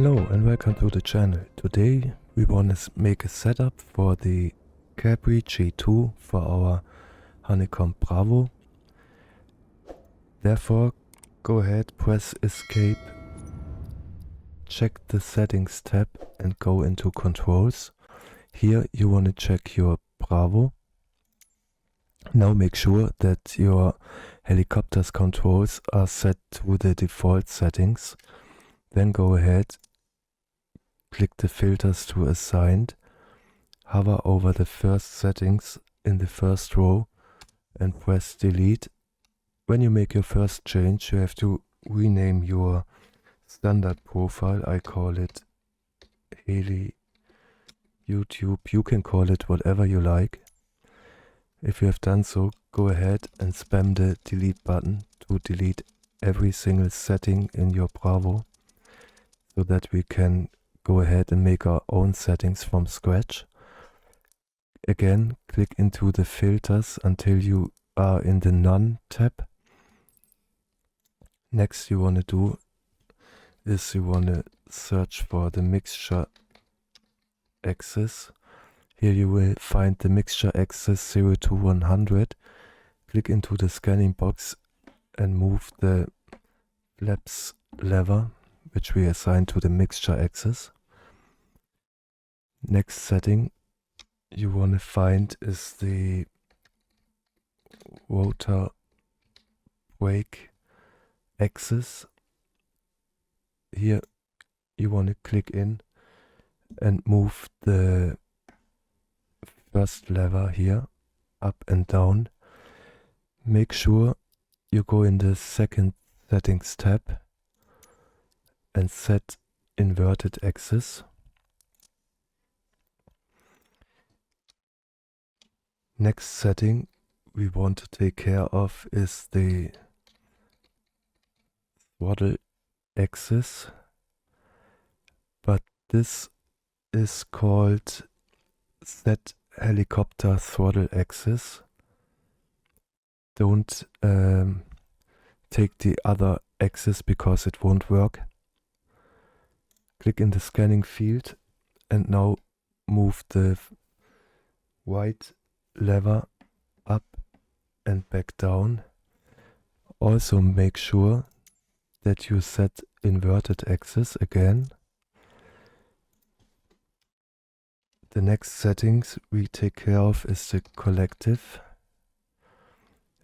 Hello and welcome to the channel. Today we want to make a setup for the Cabri G2 for our Honeycomb Bravo. Therefore, go ahead, press Escape, check the Settings tab and go into Controls. Here you want to check your Bravo. Now make sure that your helicopter's controls are set to the default settings. Then go ahead, click the filters to assigned, hover over the first settings in the first row and press delete. When you make your first change, you have to rename your standard profile. I call it Heli YouTube. You can call it whatever you like. If you have done so, go ahead and spam the delete button to delete every single setting in your Bravo, so that we can go ahead and make our own settings from scratch. Again, click into the filters until you are in the None tab. Next you want to do is you want to search for the mixture axis. Here you will find the mixture axis 0 to 100. Click into the scanning box and move the flaps lever, which we assign to the mixture axis. Next setting you want to find is the rotor brake axis. Here you want to click in and move the first lever here up and down. Make sure you go in the second settings tab and set inverted axis. Next setting we want to take care of is the throttle axis, but this is called set helicopter throttle axis. Don't take the other axis because it won't work. Click in the scanning field and now move the right lever up and back down. Also make sure that you set inverted axis again. The next settings we take care of is the collective,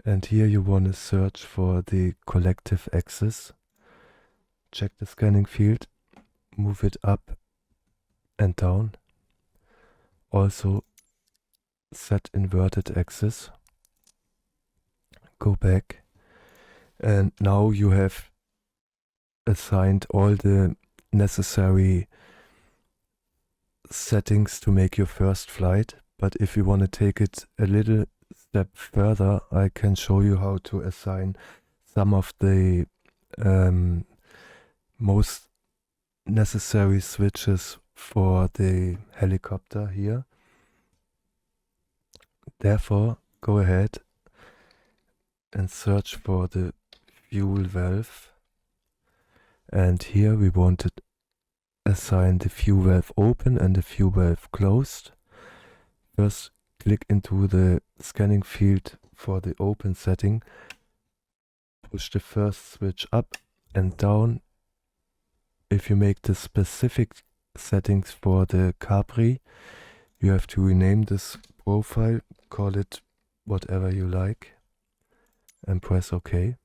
and here you want to search for the collective axis. Check the scanning field, move it up and down. Also set inverted axis. Go back, and now you have assigned all the necessary settings to make your first flight. But if you want to take it a little step further, I can show you how to assign some of the most necessary switches for the helicopter here. Therefore, go ahead and search for the fuel valve, and here we want to assign the fuel valve open and the fuel valve closed. First click into the scanning field for the open setting, push the first switch up and down. If you make the specific settings for the Cabri, you have to rename this profile, call it whatever you like, and press OK,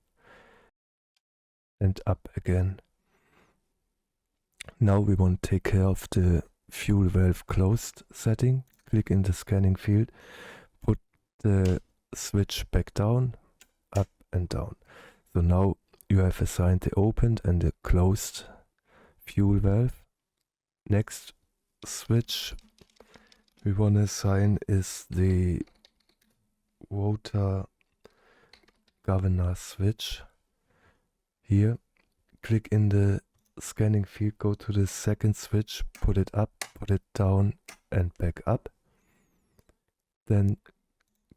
and up again. Now we want to take care of the fuel valve closed setting. Click in the scanning field, put the switch back down, up and down. So now you have assigned the opened and the closed fuel valve. Next switch we want to assign is the rotor governor switch. Here click in the scanning field, go to the second switch, put it up, put it down and back up. Then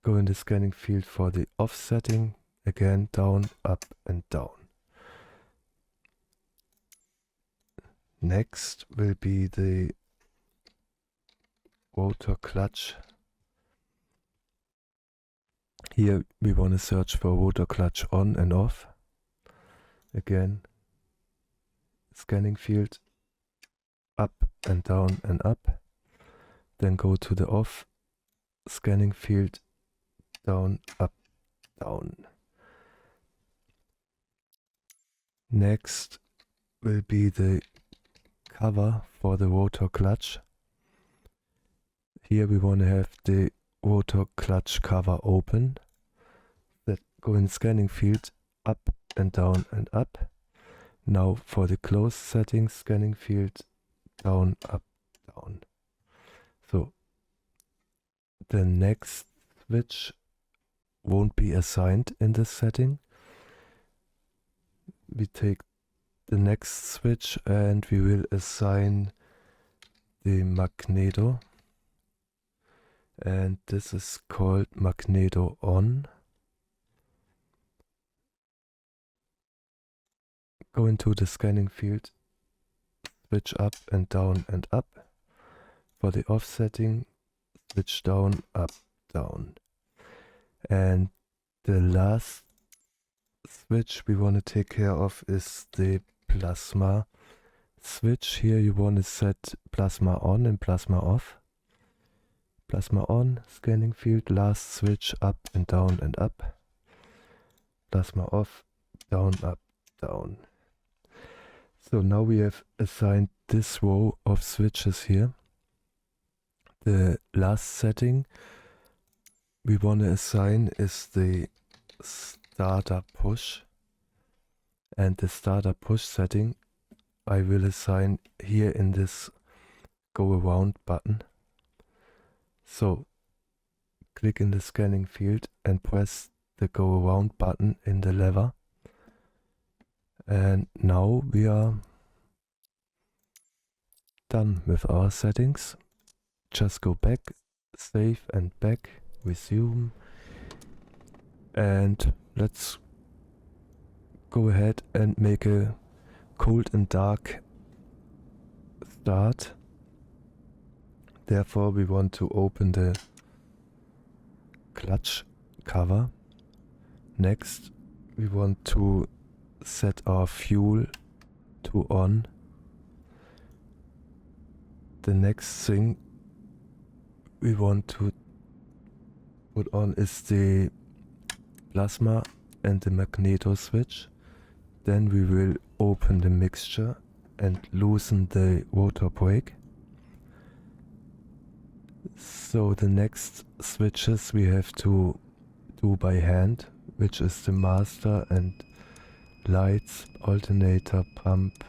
go in the scanning field for the off setting, again down, up and down. Next will be the rotor clutch. Here we want to search for rotor clutch on and off. Again, scanning field, up and down and up. Then go to the off, scanning field, down, up, down. Next will be the cover for the rotor clutch. Here we want to have the rotor clutch cover open. That go in scanning field, up and down and up. Now for the closed settings, scanning field, down, up, down. So the next switch won't be assigned in this setting. We take the next switch and we will assign the magneto, and this is called magneto on. Go into the scanning field, switch up and down and up. For the off setting, switch down, up, down. And the last switch we want to take care of is the plasma switch. Here you want to set plasma on and plasma off. Plasma on, scanning field, last switch, up and down and up. Plasma off, down, up, down. So now we have assigned this row of switches here. The last setting we want to assign is the starter push, and the starter push setting I will assign here in this go around button. So click in the scanning field and press the go around button in the lever, and now we are done with our settings. Just go back, save and back, resume, and let's go ahead and make a cold and dark start. Therefore we want to open the clutch cover. Next we want to set our fuel to on. The next thing we want to put on is the plasma and the magneto switch. Then we will open the mixture and loosen the rotor brake. So the next switches we have to do by hand, which is the master and lights, alternator, pump,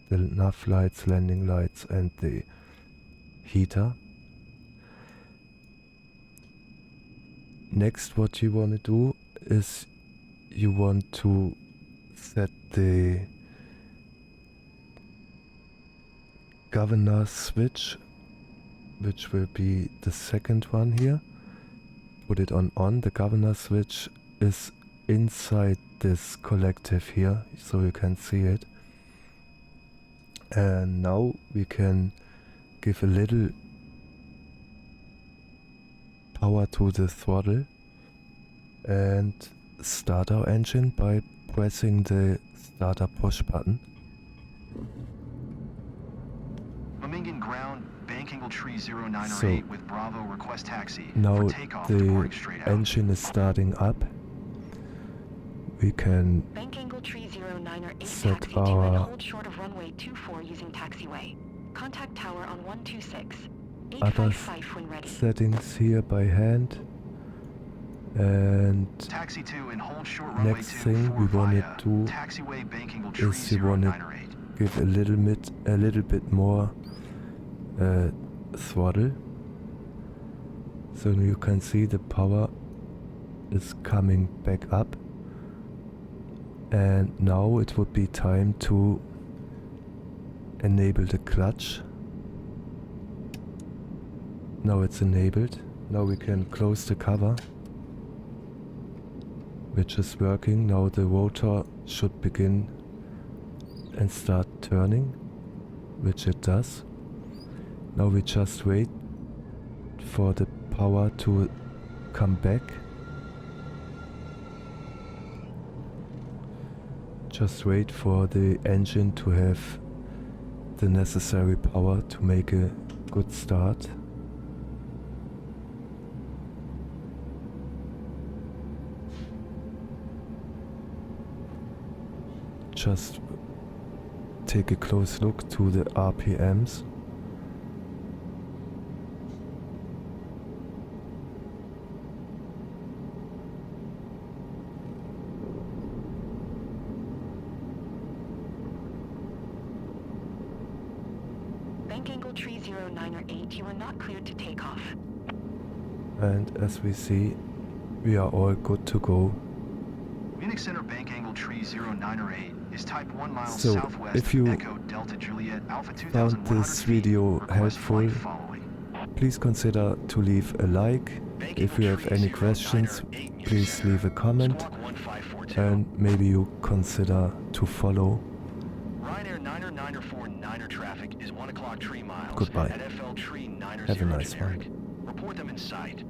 the nav lights, landing lights and the heater. Next what you want to do is you want to set the governor switch, which will be the second one here. Put it on. The governor switch is inside this collective here, so you can see it. And now we can give a little power to the throttle and start our engine by pressing the starter push button. Mamingan ground, bank angle tree 0908 with Bravo request taxi. Now the engine is starting up. We can bank angle tree 0908 set taxi our and hold short of runway 24 using taxiway. Contact tower on 126. other when ready. settings here by hand. And taxi 2 and hold short next thing we want to do is you want to give a little bit more throttle, so you can see the power is coming back up. And now it would be time to enable the clutch. Now it's enabled. Now we can close the cover, which is working. Now the rotor should begin and start turning. which it does. Now we just wait for the power to come back. Just wait for the engine to have the necessary power to make a good start. Just take a close look to the RPMs. Bank angle tree 09 or 8, you are not cleared to take off. And as we see, we are all good to go. Munich Center bank angle tree 09 or 8 is type 1 mile So, southwest if you Echo Delta Juliet Alpha found 2100 this feet. video Request helpful, flight following. please consider to leave a like. If you have any questions, please leave a comment, Squawk 1542. and maybe you consider to follow. Ryanair 9er 904 9er traffic is 1 o'clock tree miles Goodbye. at FL tree 90 Have a nice generic. Report them in sight.